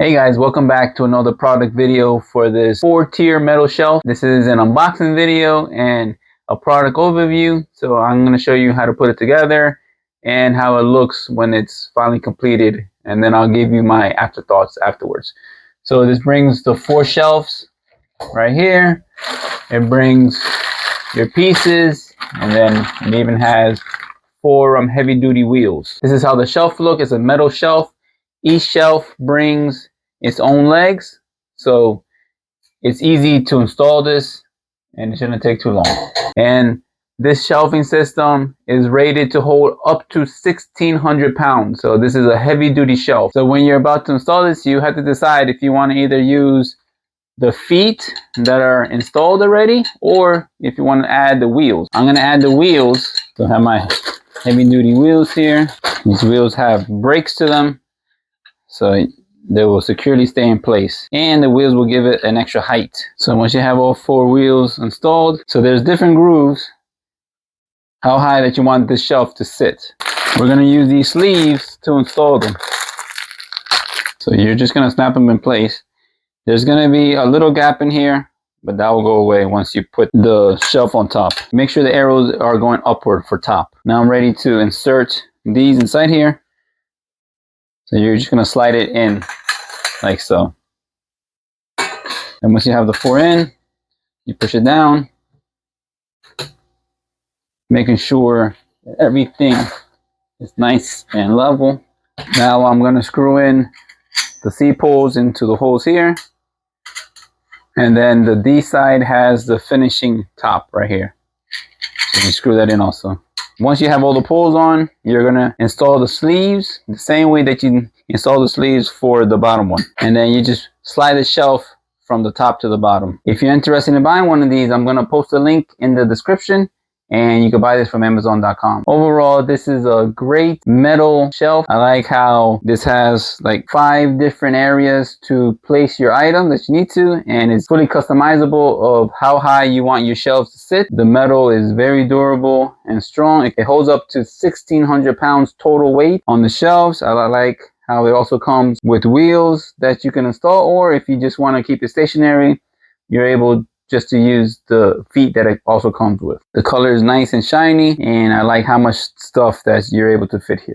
Hey guys, welcome back to another product video for this 4-tier metal shelf. This is an unboxing video and a product overview. So I'm going to show you how to put it together and how it looks when it's finally completed. And then I'll give you my afterthoughts afterwards. So this brings the 4 shelves right here. It brings your pieces, and then it even has 4 heavy duty wheels. This is how the shelf looks. It's a metal shelf. Each shelf brings its own legs, so it's easy to install this and it shouldn't take too long. And this shelving system is rated to hold up to 1,600 pounds. So this is a heavy duty shelf. So when you're about to install this, you have to decide if you want to either use the feet that are installed already or if you want to add the wheels. I'm going to add the wheels. So I have my heavy duty wheels here. These wheels have brakes to them, so they will securely stay in place, and the wheels will give it an extra height. So once you have all 4 wheels installed, so there's different grooves how high that you want this shelf to sit. We're going to use these sleeves to install them. So you're just going to snap them in place. There's going to be a little gap in here, but that will go away once you put the shelf on top. Make sure the arrows are going upward for top. Now I'm ready to insert these inside here. So you're just going to slide it in like so. And once you have the 4 in, you push it down, making sure that everything is nice and level. Now I'm going to screw in the C-poles into the holes here. And then the D side has the finishing top right here. So you screw that in also. Once you have all the poles on, you're going to install the sleeves the same way that you install the sleeves for the bottom one. And then you just slide the shelf from the top to the bottom. If you're interested in buying one of these, I'm going to post a link in the description, and you can buy this from Amazon.com. Overall, this is a great metal shelf. I like how this has like 5 different areas to place your item that you need to, and it's fully customizable of how high you want your shelves to sit. The metal is very durable and strong. It holds up to 1,600 pounds total weight on the shelves. I like how it also comes with wheels that you can install, or if you just want to keep it stationary, you're able just to use the feet that it also comes with. The color is nice and shiny, and I like how much stuff that you're able to fit here.